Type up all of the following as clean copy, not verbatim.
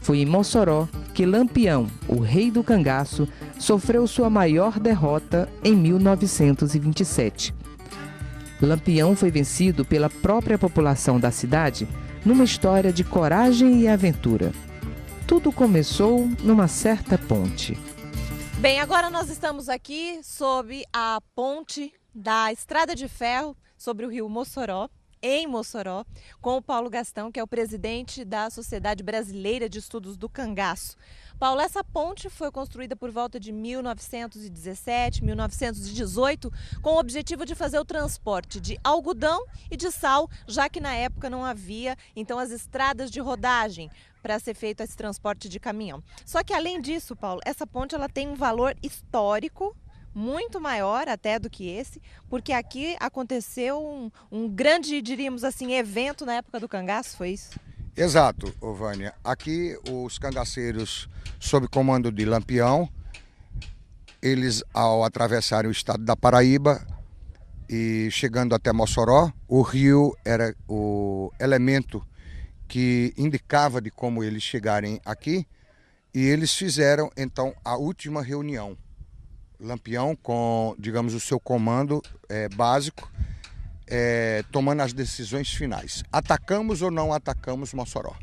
Foi em Mossoró que Lampião, o rei do cangaço, sofreu sua maior derrota em 1927. Lampião foi vencido pela própria população da cidade numa história de coragem e aventura. Tudo começou numa certa ponte. Bem, agora nós estamos aqui sob a ponte da Estrada de Ferro sobre o rio Mossoró, em Mossoró, com o Paulo Gastão, que é o presidente da Sociedade Brasileira de Estudos do Cangaço. Paulo, essa ponte foi construída por volta de 1917, 1918, com o objetivo de fazer o transporte de algodão e de sal, já que na época não havia, então, as estradas de rodagem para ser feito esse transporte de caminhão. Só que, além disso, Paulo, essa ponte ela tem um valor histórico muito maior até do que esse, porque aqui aconteceu um grande, diríamos assim, evento na época do cangaço, foi isso? Exato, Vânia. Aqui os cangaceiros, sob comando de Lampião, eles ao atravessarem o estado da Paraíba e chegando até Mossoró, o rio era o elemento que indicava de como eles chegarem aqui, e eles fizeram então a última reunião. Lampião com, digamos, o seu comando básico, tomando as decisões finais. Atacamos ou não atacamos Mossoró?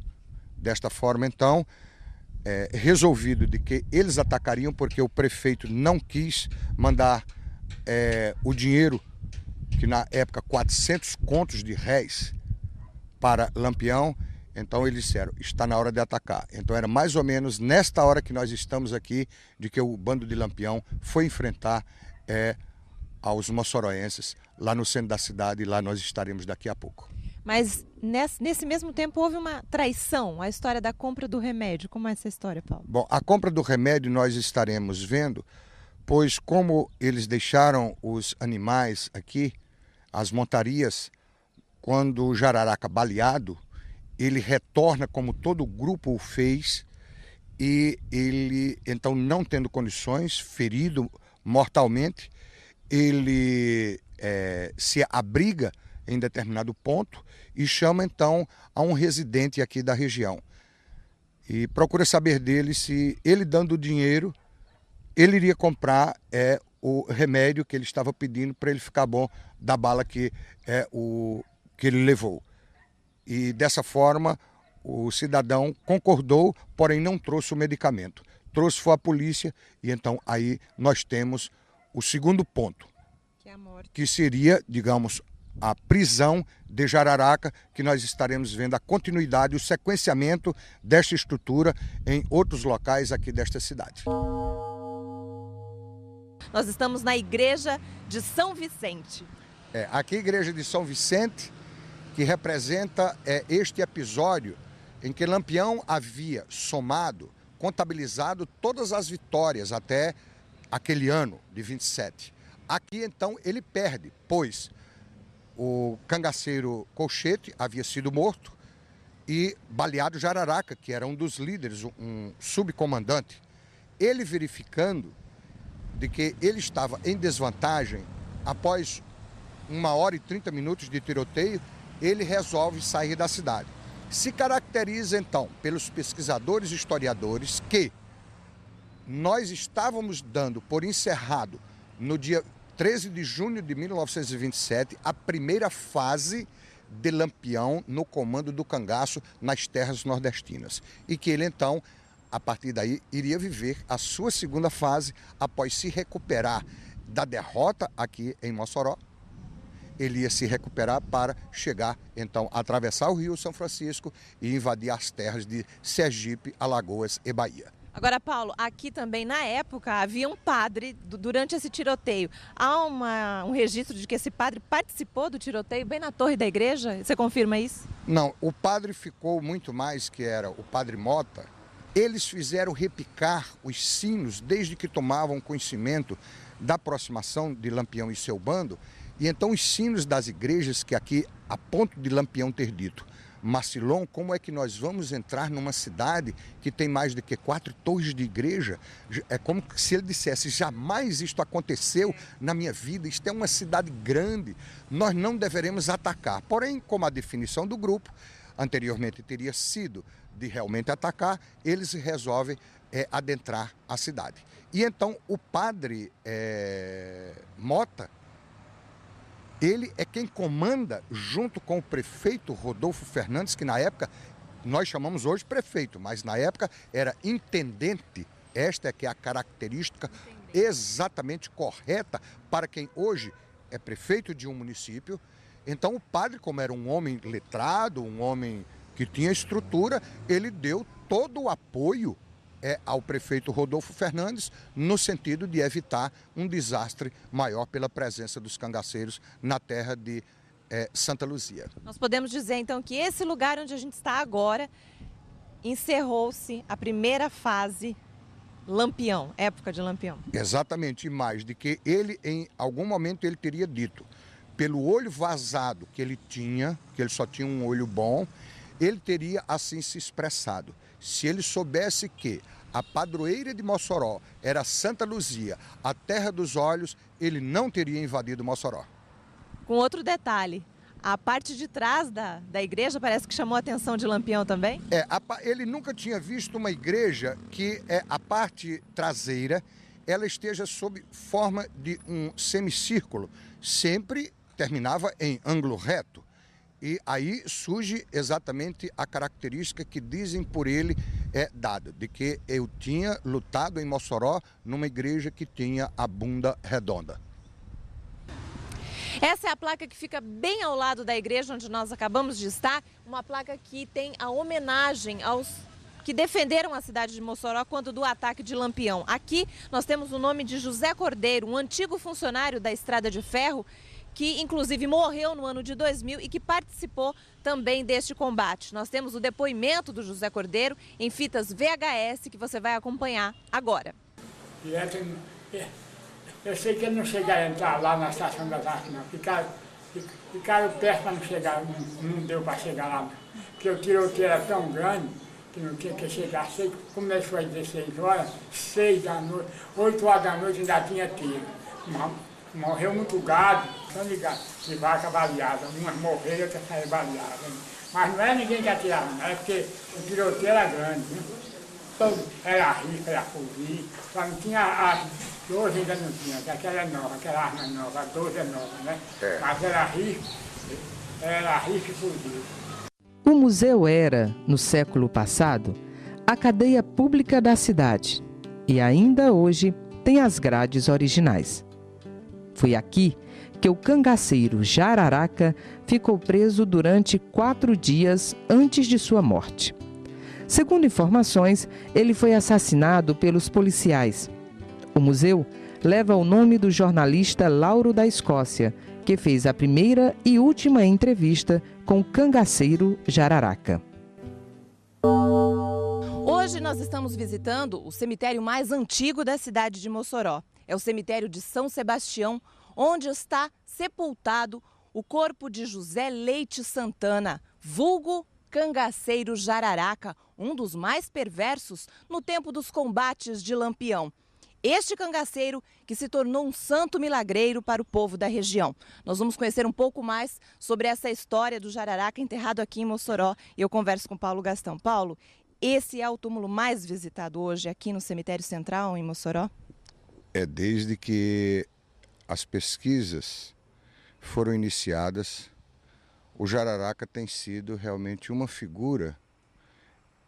Desta forma, então, resolvido de que eles atacariam porque o prefeito não quis mandar o dinheiro, que na época 400 contos de réis para Lampião. Então eles disseram, está na hora de atacar. Então era mais ou menos nesta hora que nós estamos aqui, de que o bando de Lampião foi enfrentar aos moçoroenses lá no centro da cidade, e lá nós estaremos daqui a pouco. Mas nesse mesmo tempo houve uma traição, a história da compra do remédio. Como é essa história, Paulo? Bom, a compra do remédio nós estaremos vendo, pois como eles deixaram os animais aqui, as montarias, quando o jararaca baleado, ele retorna como todo o grupo o fez, e ele, então, não tendo condições, ferido mortalmente, ele se abriga em determinado ponto e chama então a um residente aqui da região. E procura saber dele se ele dando o dinheiro, ele iria comprar o remédio que ele estava pedindo para ele ficar bom da bala que ele levou. E dessa forma o cidadão concordou, porém não trouxe o medicamento. Trouxe foi a polícia, e então aí nós temos o segundo ponto, que é a morte, que seria, digamos, a prisão de Jararaca, que nós estaremos vendo a continuidade, o sequenciamento desta estrutura em outros locais aqui desta cidade. Nós estamos na igreja de São Vicente. Aqui a igreja de São Vicente, que representa este episódio em que Lampião havia somado, contabilizado todas as vitórias até aquele ano de 27. Aqui então ele perde, pois o cangaceiro Colchete havia sido morto e baleado Jararaca, que era um dos líderes, um subcomandante. Ele verificando de que ele estava em desvantagem, após 1h30 de tiroteio, ele resolve sair da cidade. Se caracteriza então pelos pesquisadores e historiadores que nós estávamos dando por encerrado no dia 13 de junho de 1927 a primeira fase de Lampião no comando do cangaço nas terras nordestinas. E que ele então, a partir daí, iria viver a sua segunda fase após se recuperar da derrota aqui em Mossoró. Ele ia se recuperar para chegar, então, a atravessar o Rio São Francisco e invadir as terras de Sergipe, Alagoas e Bahia. Agora, Paulo, aqui também na época havia um padre durante esse tiroteio. Há um registro de que esse padre participou do tiroteio bem na torre da igreja? Você confirma isso? Não, o padre ficou muito mais, que era o padre Mota. Eles fizeram repicar os sinos desde que tomavam conhecimento da aproximação de Lampião e seu bando. E então os sinos das igrejas, que aqui, a ponto de Lampião ter dito, Macilon, como é que nós vamos entrar numa cidade que tem mais do que 4 torres de igreja? É como se ele dissesse, jamais isto aconteceu na minha vida, isto é uma cidade grande, nós não deveremos atacar. Porém, como a definição do grupo anteriormente teria sido de realmente atacar, eles resolvem adentrar a cidade. E então o padre Mota, ele é quem comanda, junto com o prefeito Rodolfo Fernandes, que na época, nós chamamos hoje prefeito, mas na época era intendente. Esta é que é a característica exatamente correta para quem hoje é prefeito de um município. Então o padre, como era um homem letrado, um homem que tinha estrutura, ele deu todo o apoio ao prefeito Rodolfo Fernandes, no sentido de evitar um desastre maior pela presença dos cangaceiros na terra de Santa Luzia. Nós podemos dizer então que esse lugar onde a gente está agora encerrou-se a primeira fase Lampião, época de Lampião. Exatamente, e mais de que ele, em algum momento, ele teria dito, pelo olho vazado que ele tinha, que ele só tinha um olho bom, ele teria assim se expressado. Se ele soubesse que a padroeira de Mossoró era Santa Luzia, a terra dos olhos, ele não teria invadido Mossoró. Com outro detalhe, a parte de trás da igreja parece que chamou a atenção de Lampião também? Ele nunca tinha visto uma igreja que a parte traseira ela esteja sob forma de um semicírculo, sempre terminava em ângulo reto. E aí surge exatamente a característica que dizem por ele dada, de que eu tinha lutado em Mossoró numa igreja que tinha a bunda redonda. Essa é a placa que fica bem ao lado da igreja onde nós acabamos de estar, uma placa que tem a homenagem aos que defenderam a cidade de Mossoró quando do ataque de Lampião. Aqui nós temos o nome de José Cordeiro, um antigo funcionário da Estrada de Ferro, que inclusive morreu no ano de 2000 e que participou também deste combate. Nós temos o depoimento do José Cordeiro em fitas VHS que você vai acompanhar agora. Eu sei que ele não chegaram a entrar lá na estação das artes, não. Ficaram perto para não chegar, não deu para chegar lá. Porque o tiroteio era tão grande que não tinha que chegar. Sei que começou às 16 horas, 6 da noite, 8 horas da noite ainda tinha tiro. Morreu muito gado, estão ligados, de vaca baleada. Umas morreram, outras saíram baleadas. Mas não é ninguém que atirava, não é porque o tiroteio era grande, né? Era rica, era fuzil, só não tinha as 12 ainda não tinha, que aquela é nova, aquela arma é nova, a 12 é nova, né? Mas era rica e fuzil. O museu era, no século passado, a cadeia pública da cidade e ainda hoje tem as grades originais. Foi aqui que o cangaceiro Jararaca ficou preso durante 4 dias antes de sua morte. Segundo informações, ele foi assassinado pelos policiais. O museu leva o nome do jornalista Lauro da Escócia, que fez a primeira e última entrevista com o cangaceiro Jararaca. Hoje nós estamos visitando o cemitério mais antigo da cidade de Mossoró. É o cemitério de São Sebastião, onde está sepultado o corpo de José Leite Santana, vulgo cangaceiro Jararaca, um dos mais perversos no tempo dos combates de Lampião. Este cangaceiro que se tornou um santo milagreiro para o povo da região. Nós vamos conhecer um pouco mais sobre essa história do Jararaca enterrado aqui em Mossoró e eu converso com Paulo Gastão. Paulo, esse é o túmulo mais visitado hoje aqui no Cemitério Central, em Mossoró? Desde que as pesquisas foram iniciadas, o Jararaca tem sido realmente uma figura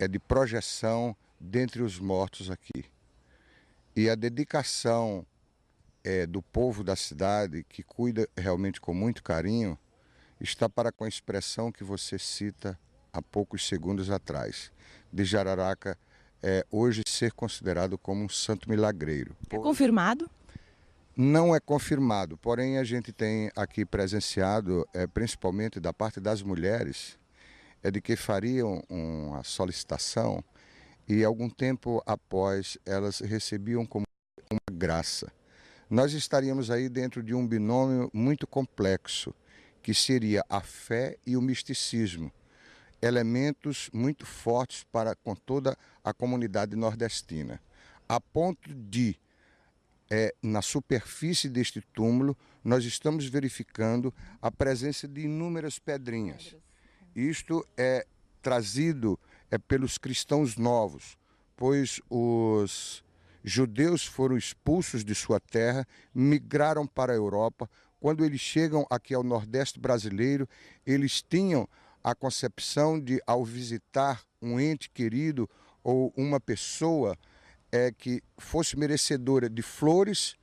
de projeção dentre os mortos aqui. E a dedicação do povo da cidade, que cuida realmente com muito carinho, está para com a expressão que você cita há poucos segundos atrás, de Jararaca hoje ser considerado como um santo milagreiro. É confirmado? Não é confirmado, porém a gente tem aqui presenciado, principalmente da parte das mulheres, de que fariam uma solicitação e algum tempo após elas recebiam como uma graça. Nós estaríamos aí dentro de um binômio muito complexo, que seria a fé e o misticismo, elementos muito fortes com toda a comunidade nordestina, a ponto de na superfície deste túmulo, nós estamos verificando a presença de inúmeras pedrinhas. Isto é trazido pelos cristãos novos, pois os judeus foram expulsos de sua terra, migraram para a Europa. Quando eles chegam aqui ao Nordeste brasileiro, eles tinham a concepção de, ao visitar um ente querido ou uma pessoa que fosse merecedora de flores,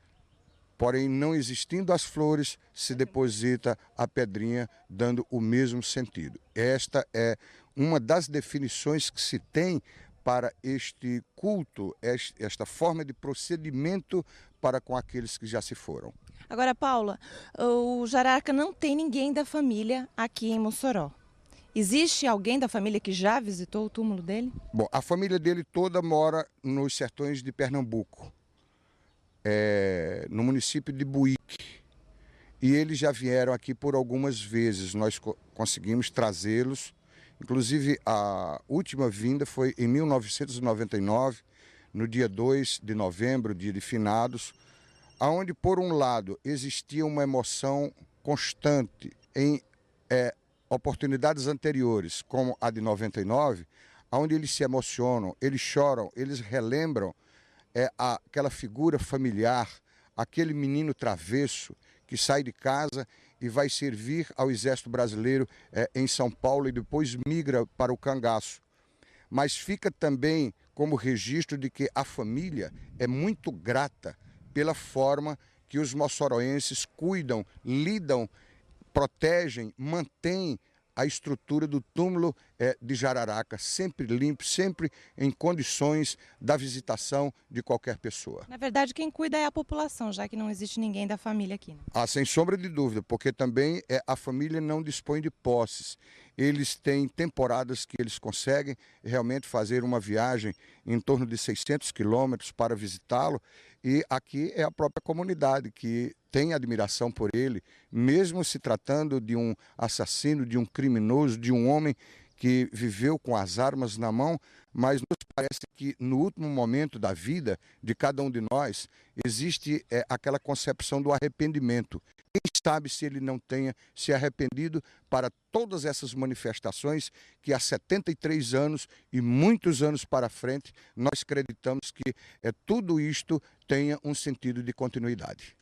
porém não existindo as flores, se deposita a pedrinha, dando o mesmo sentido. Esta é uma das definições que se tem para este culto, esta forma de procedimento para com aqueles que já se foram. Agora, Paula, o Jararaca não tem ninguém da família aqui em Mossoró. Existe alguém da família que já visitou o túmulo dele? Bom, a família dele toda mora nos sertões de Pernambuco, no município de Buíque. E eles já vieram aqui por algumas vezes, nós conseguimos trazê-los. Inclusive, a última vinda foi em 1999, no dia 2 de novembro, dia de finados, onde, por um lado, existia uma emoção constante em oportunidades anteriores, como a de 99, onde eles se emocionam, eles choram, eles relembram aquela figura familiar, aquele menino travesso que sai de casa e vai servir ao Exército Brasileiro em São Paulo e depois migra para o Cangaço. Mas fica também como registro de que a família é muito grata pela forma que os moçoroenses cuidam, lidam, protegem, mantêm a estrutura do túmulo de Jararaca, sempre limpo, sempre em condições da visitação de qualquer pessoa. Na verdade, quem cuida é a população, já que não existe ninguém da família aqui, né? Ah, sem sombra de dúvida, porque também a família não dispõe de posses. Eles têm temporadas que eles conseguem realmente fazer uma viagem em torno de 600 quilômetros para visitá-lo, e aqui é a própria comunidade que tem admiração por ele, mesmo se tratando de um assassino, de um criminoso, de um homem que viveu com as armas na mão, mas nos parece que no último momento da vida de cada um de nós existe aquela concepção do arrependimento. Quem sabe se ele não tenha se arrependido para todas essas manifestações que há 73 anos e muitos anos para frente nós acreditamos que tudo isto tenha um sentido de continuidade.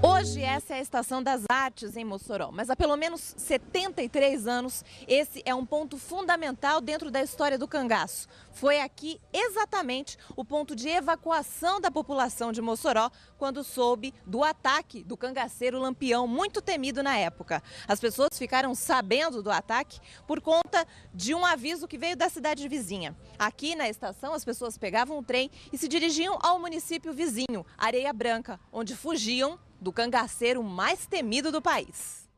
Hoje essa é a Estação das Artes em Mossoró, mas há pelo menos 73 anos esse é um ponto fundamental dentro da história do cangaço. Foi aqui exatamente o ponto de evacuação da população de Mossoró quando soube do ataque do cangaceiro Lampião, muito temido na época. As pessoas ficaram sabendo do ataque por conta de um aviso que veio da cidade vizinha. Aqui na estação as pessoas pegavam o trem e se dirigiam ao município vizinho, Areia Branca, onde fugiam do cangaceiro mais temido do país.